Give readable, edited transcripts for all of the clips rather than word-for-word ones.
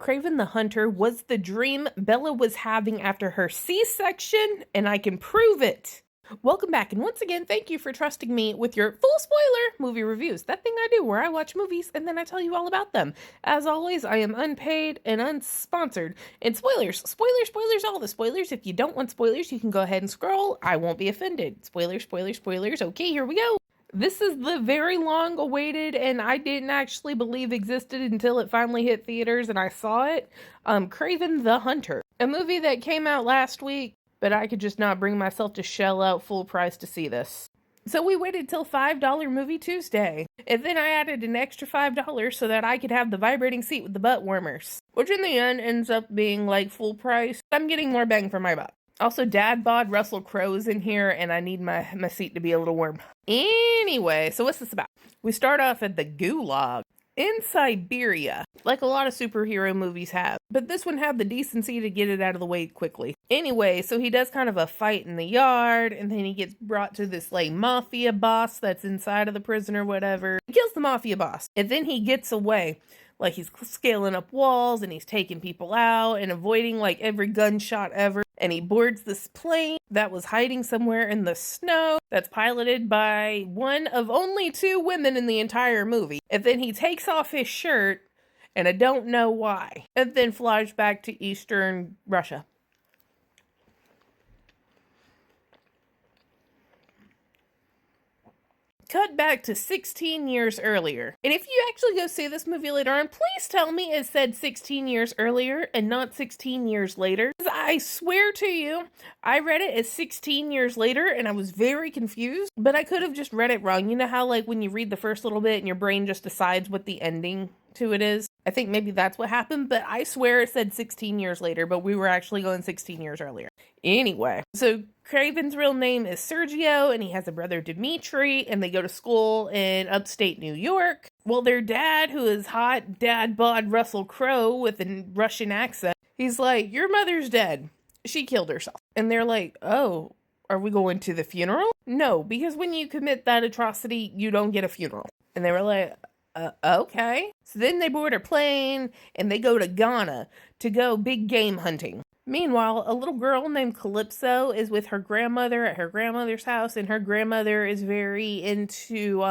Kraven the Hunter was the dream Bella was having after her C-section, and I can prove it. Welcome back, and once again, thank you for trusting me with your full spoiler movie reviews. That thing I do where I watch movies and then I tell you all about them. As always, I am unpaid and unsponsored. And spoilers, all the spoilers. If you don't want spoilers, you can go ahead and scroll. I won't be offended. Spoilers. Okay, here we go. This is the very long awaited, and I didn't actually believe existed until it finally hit theaters and I saw it, Kraven the Hunter. A movie that came out last week, but I could just not bring myself to shell out full price to see this. So we waited till $5 Movie Tuesday, and then I added an extra $5 so that I could have the vibrating seat with the butt warmers, which in the end ends up being like full price. I'm getting more bang for my buck. Also, Dad bod Russell Crowe's in here, and I need my seat to be a little warm. Anyway, so what's this about? We start off at the Gulag in Siberia, like a lot of superhero movies have. But this one had the decency to get it out of the way quickly. Anyway, so he does kind of a fight in the yard, and then he gets brought to this, like, mafia boss that's inside of the prison or whatever. He kills the mafia boss, and then he gets away. Like, he's scaling up walls, and he's taking people out, and avoiding, like, every gunshot ever. And he boards this plane that was hiding somewhere in the snow that's piloted by one of only 2 women in the entire movie. And then he takes off his shirt, and I don't know why. And then flies back to Eastern Russia. Cut back to 16 years earlier. And if you actually go see this movie later on, please tell me it said 16 years earlier and not 16 years later. I swear to you, I read it as 16 years later and I was very confused, but I could have just read it wrong. You know how like when you read the first little bit and your brain just decides what the ending to it is? I think maybe that's what happened, but I swear it said 16 years later, but we were actually going 16 years earlier. Anyway, so Kraven's real name is Sergio, and he has a brother Dimitri, and they go to school in upstate New York. Well, their dad, who is hot dad bod Russell Crowe with a Russian accent, he's like, your mother's dead. She killed herself. And they're like, oh, are we going to the funeral? No, because when you commit that atrocity, you don't get a funeral. And they were like, okay. So then they board a plane, and they go to Ghana to go big game hunting. Meanwhile, a little girl named Calypso is with her grandmother at her grandmother's house, and her grandmother is very into,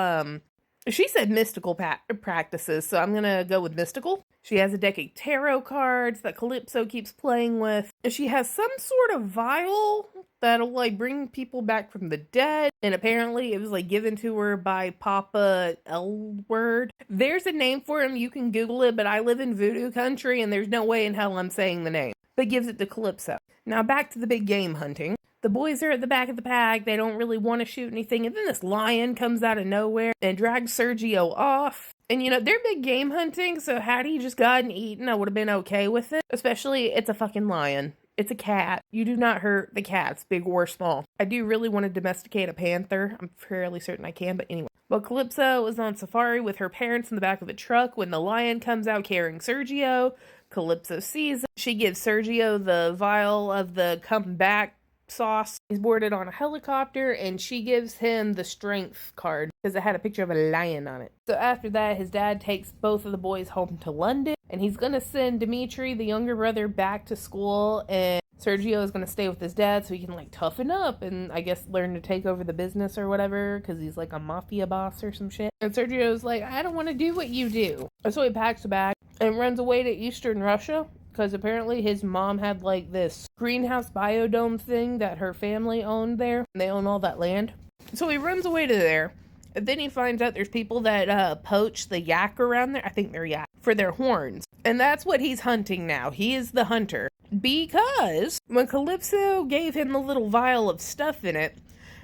she said mystical practices, so I'm gonna go with mystical. She has a deck of tarot cards that Calypso keeps playing with. She has some sort of vial that'll, like, bring people back from the dead, and apparently it was, like, given to her by Papa L-Word. There's a name for him, you can Google it, but I live in voodoo country, and there's no way in hell I'm saying the name. But gives it to Calypso. Now back to the big game hunting. The boys are at the back of the pack. They don't really want to shoot anything. And then this lion comes out of nowhere and drags Sergio off. And you know, they're big game hunting, so had he just gotten eaten, I would have been okay with it. Especially, it's a fucking lion. It's a cat. You do not hurt the cats, big or small. I do really want to domesticate a panther. I'm fairly certain I can, but anyway. Well, Calypso was on safari with her parents in the back of the truck when the lion comes out carrying Sergio. Calypso sees him. She gives Sergio the vial of the come back sauce. He's boarded on a helicopter, and she gives him the strength card because it had a picture of a lion on it. So after that, his dad takes both of the boys home to London, and he's going to send Dimitri, the younger brother, back to school, and Sergio is going to stay with his dad so he can, like, toughen up and, I guess, learn to take over the business or whatever, because he's, like, a mafia boss or some shit. And Sergio's like, I don't want to do what you do. So he packs a bag and runs away to Eastern Russia, because apparently his mom had, like, this greenhouse biodome thing that her family owned there. And they own all that land. So he runs away to there. And then he finds out there's people that poach the yak around there. I think they're yak. For their horns. And that's what he's hunting now. He is the hunter. Because when Calypso gave him the little vial of stuff in it,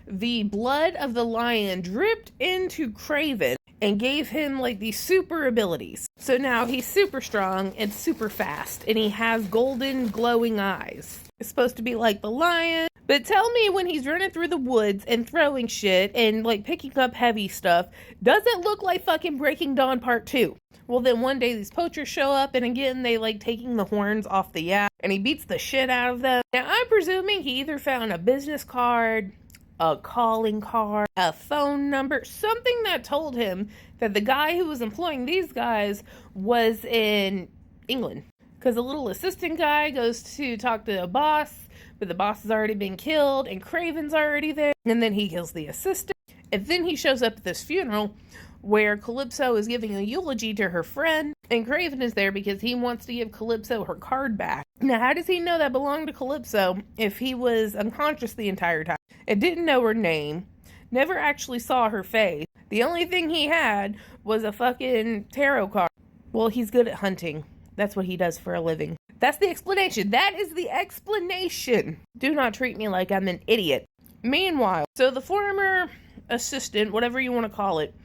the blood of the lion dripped into Kraven and gave him, like, these super abilities. So now he's super strong and super fast, and he has golden glowing eyes. It's supposed to be like the lion, but tell me when he's running through the woods and throwing shit and, like, picking up heavy stuff, does it look like fucking Breaking Dawn Part 2? Well, then one day these poachers show up, and again, they, like, taking the horns off the yak, and he beats the shit out of them. Now, I'm presuming he either found a business card, a calling card, a phone number, something that told him that the guy who was employing these guys was in England. because the little assistant guy goes to talk to a boss, but the boss has already been killed, and Kraven's already there, and then he kills the assistant, and then he shows up at this funeral where Calypso is giving a eulogy to her friend, and Kraven is there because he wants to give Calypso her card back. Now, how does he know that belonged to Calypso if he was unconscious the entire time and didn't know her name, never actually saw her face? The only thing he had was a fucking tarot card. Well, he's good at hunting. That's what he does for a living. That's the explanation. That is the explanation. Do not treat me like I'm an idiot. Meanwhile, so the former assistant, whatever you want to call it,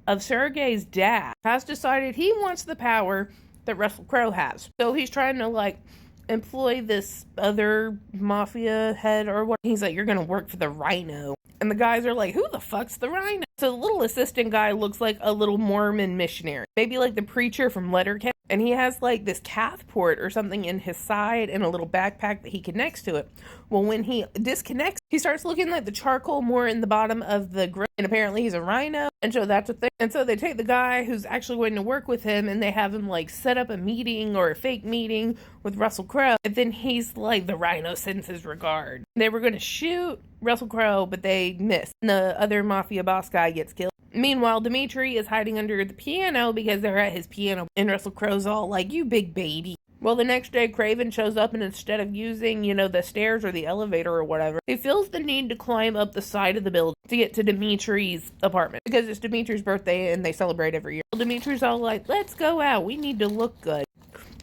of Sergei's dad has decided he wants the power that Russell Crowe has. So he's trying to employ this other mafia head or what. He's like, you're going to work for the Rhino. And the guys are like, who the fuck's the Rhino? So the little assistant guy looks like a little Mormon missionary. Maybe like the preacher from Letterkenny. And he has this cath port or something in his side and a little backpack that he connects to it. Well, when he disconnects, he starts looking like the charcoal more in the bottom of the grill. And apparently he's a rhino. And so that's a thing. And so they take the guy who's actually going to work with him and they have him set up a meeting or a fake meeting with Russell Crowe. And then he's like, the Rhino sends his regard. They were going to shoot Russell Crowe, but they missed. And the other mafia boss guy gets killed. Meanwhile, Dimitri is hiding under the piano because they're at his piano. And Russell Crowe's all like, you big baby. Well, the next day, Kraven shows up, and instead of using, the stairs or the elevator or whatever, he feels the need to climb up the side of the building to get to Dimitri's apartment. Because it's Dimitri's birthday, and they celebrate every year. Well, Dimitri's all like, let's go out. We need to look good.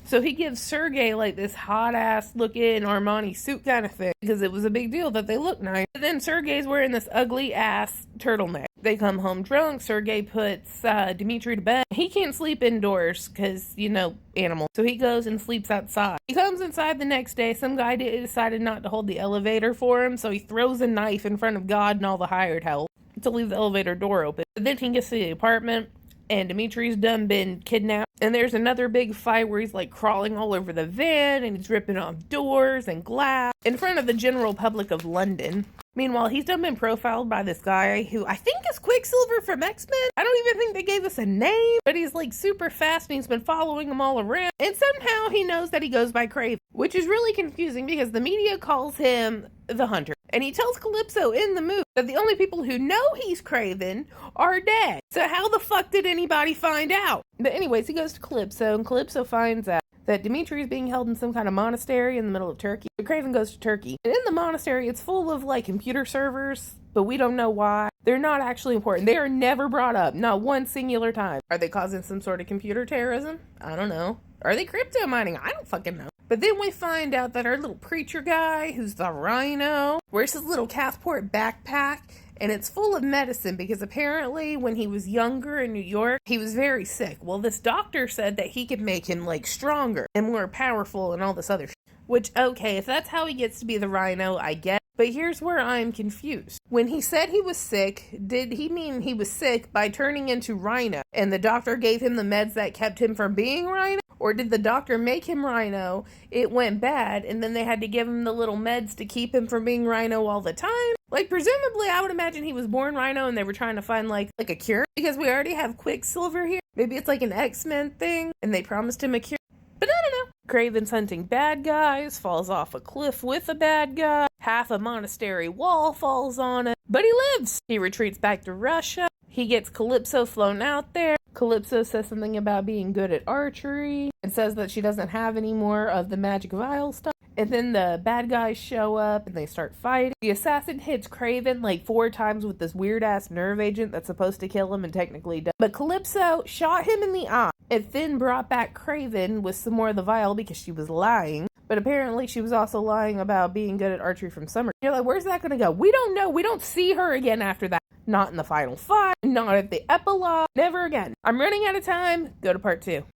So he gives Sergei this hot-ass looking Armani suit kind of thing. Because it was a big deal that they look nice. But then Sergei's wearing this ugly-ass turtleneck. They come home drunk. Sergei puts Dimitri to bed. He can't sleep indoors because, animal. So he goes and sleeps outside. He comes inside the next day. Some guy decided not to hold the elevator for him. So he throws a knife in front of God and all the hired help to leave the elevator door open. But then he gets to the apartment. And Dimitri's done been kidnapped. And there's another big fight where he's crawling all over the van and he's ripping off doors and glass in front of the general public of London. Meanwhile, he's done been profiled by this guy who I think is Quicksilver from X-Men. I don't even think they gave us a name, but he's super fast and he's been following them all around. And somehow he knows that he goes by Kraven, which is really confusing because the media calls him the Hunter. And he tells Calypso in the movie that the only people who know he's Kraven are dead. So how the fuck did anybody find out? But anyways, he goes to Calypso and Calypso finds out that Dimitri is being held in some kind of monastery in the middle of Turkey. But Kraven goes to Turkey. And in the monastery, it's full of computer servers, but we don't know why. They're not actually important. They are never brought up, not one singular time. Are they causing some sort of computer terrorism? I don't know. Are they crypto mining? I don't fucking know. But then we find out that our little preacher guy, who's the Rhino, wears his little Cathport backpack, and it's full of medicine because apparently when he was younger in New York, he was very sick. Well, this doctor said that he could make him stronger and more powerful and all this other shit. Which, okay, if that's how he gets to be the Rhino, I get. But here's where I'm confused. When he said he was sick, did he mean he was sick by turning into Rhino and the doctor gave him the meds that kept him from being Rhino? Or did the doctor make him Rhino, it went bad, and then they had to give him the little meds to keep him from being Rhino all the time? Presumably, I would imagine he was born Rhino and they were trying to find, a cure. Because we already have Quicksilver here. Maybe it's an X-Men thing, and they promised him a cure. But I don't know. Kraven's hunting bad guys, falls off a cliff with a bad guy. Half a monastery wall falls on it. But he lives. He retreats back to Russia. He gets Calypso flown out there. Calypso says something about being good at archery and says that she doesn't have any more of the magic vial stuff. And then the bad guys show up and they start fighting. The assassin hits Kraven 4 times with this weird ass nerve agent that's supposed to kill him and technically does. But Calypso shot him in the eye and then brought back Kraven with some more of the vial because she was lying. But apparently she was also lying about being good at archery from summer. You're where's that going to go? We don't know. We don't see her again after that. Not in the final fight. Not at the epilogue. Never again. I'm running out of time. Go to part 2.